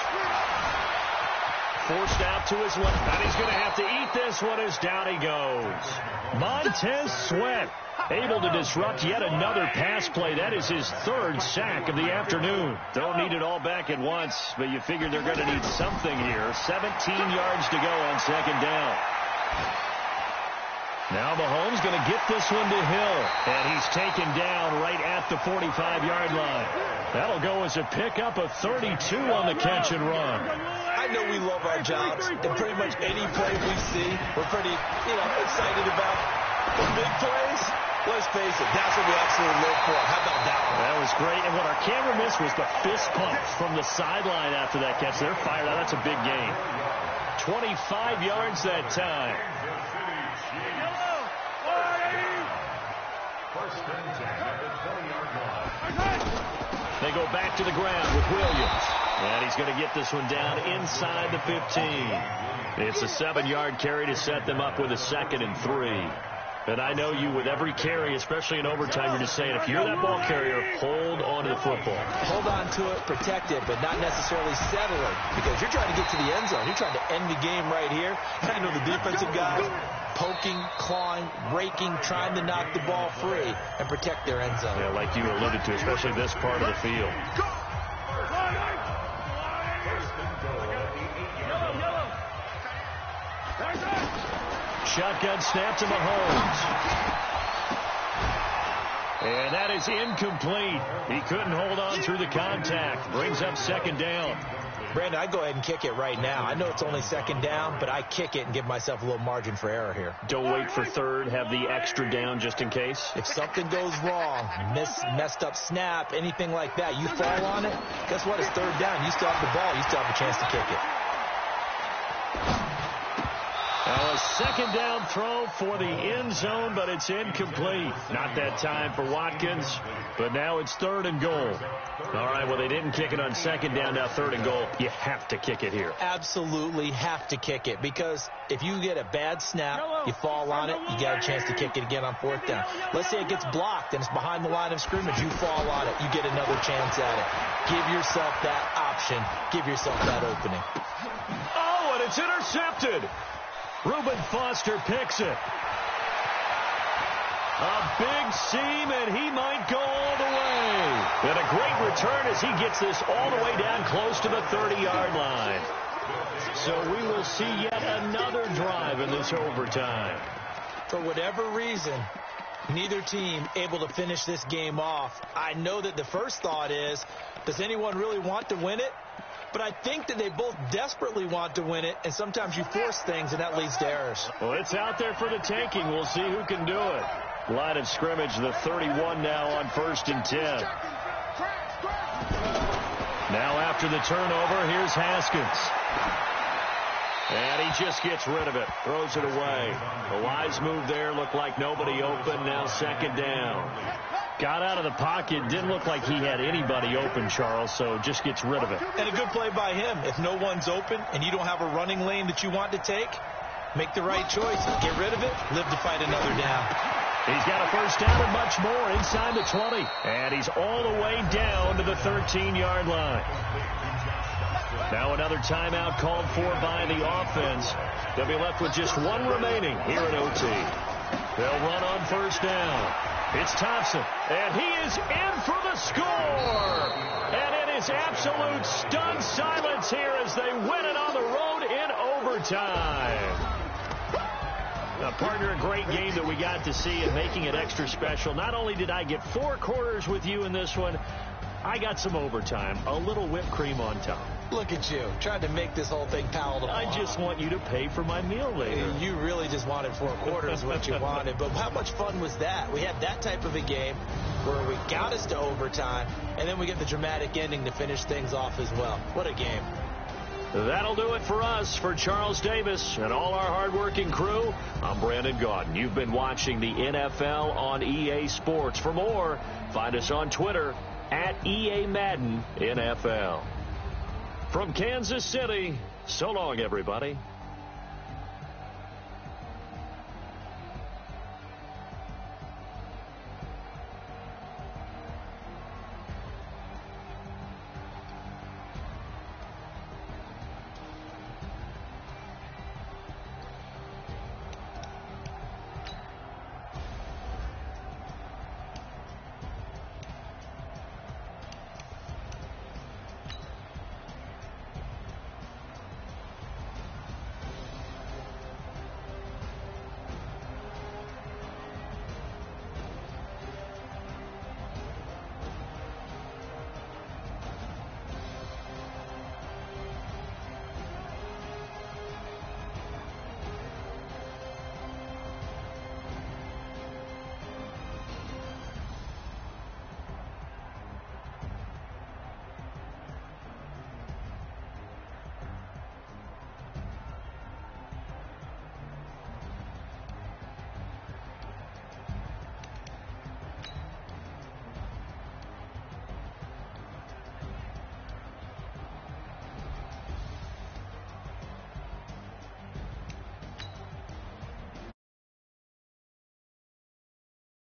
Forced out to his left, and he's going to have to eat this one as down he goes. Montez Sweat able to disrupt yet another pass play. That is his 3rd sack of the afternoon. Don't need it all back at once, but you figure they're going to need something here. 17 yards to go on 2nd down. Now Mahomes going to get this one to Hill, and he's taken down right at the 45-yard line. That'll go as a pickup of 32 on the catch and run. I know we love our jobs, and pretty much any play we see, we're pretty, excited about. The big plays, let's face it, that's what we absolutely live for. How about that one? That was great, and what our camera missed was the fist pump from the sideline after that catch. They're fired out. That's a big gain. 25 yards that time. They go back to the ground with Williams. And he's going to get this one down inside the 15. It's a 7-yard carry to set them up with a 2nd and 3. And I know you, with every carry, especially in overtime, you're just saying, if you're that ball carrier, hold on to the football. Hold on to it, protect it, but not necessarily settle it, because you're trying to get to the end zone. You're trying to end the game right here. I know the defensive guys poking, clawing, raking, trying to knock the ball free and protect their end zone. Yeah, like you alluded to, especially this part of the field. Shotgun snap to Mahomes. is incomplete. He couldn't hold on through the contact. Brings up second down. Brandon, I'd go ahead and kick it right now. I know it's only second down, but I kick it and give myself a little margin for error here. Don't wait for third. Have the extra down just in case. If something goes wrong, messed up snap, anything like that, you fall on it, guess what? It's third down. You still have the ball. You still have a chance to kick it. Now a second down throw for the end zone, but it's incomplete. Not that time for Watkins, but now it's third and goal. All right, well, they didn't kick it on second down, now third and goal. You have to kick it here. Absolutely have to kick it, because if you get a bad snap, you fall on it, you got a chance to kick it again on fourth down. Let's say it gets blocked and it's behind the line of scrimmage. You fall on it, you get another chance at it. Give yourself that option. Give yourself that opening. Oh, and it's intercepted. Reuben Foster picks it. A big seam, and he might go all the way. And a great return as he gets this all the way down close to the 30-yard line. So we will see yet another drive in this overtime. For whatever reason, neither team able to finish this game off. I know that the first thought is, does anyone really want to win it? But I think that they both desperately want to win it, and sometimes you force things, and that leads to errors. Well, it's out there for the taking. We'll see who can do it. Line of scrimmage, the 31 now on 1st and 10. Now after the turnover, here's Haskins. And he just gets rid of it, throws it away. A wise move there, looked like nobody open, now second down. Got out of the pocket, didn't look like he had anybody open, Charles, so just gets rid of it. And a good play by him. If no one's open and you don't have a running lane that you want to take, make the right choice. Get rid of it, live to fight another down. He's got a first down and much more inside the 20. And he's all the way down to the 13-yard line. Now another timeout called for by the offense. They'll be left with just one remaining here at OT. They'll run on first down. It's Thompson, and he is in for the score. And it is absolute stunned silence here as they win it on the road in overtime. Now, partner, a great game that we got to see and making it extra special. Not only did I get 4 quarters with you in this one, I got some overtime, a little whipped cream on top. Look at you, trying to make this whole thing palatable. I just want you to pay for my meal later. You really just wanted 4 quarters what you wanted. But how much fun was that? We had that type of a game where we got us to overtime, and then we get the dramatic ending to finish things off as well. What a game. That'll do it for us. For Charles Davis and all our hardworking crew, I'm Brandon Gaudin. You've been watching the NFL on EA Sports. For more, find us on Twitter at EA Madden NFL. From Kansas City, so long, everybody.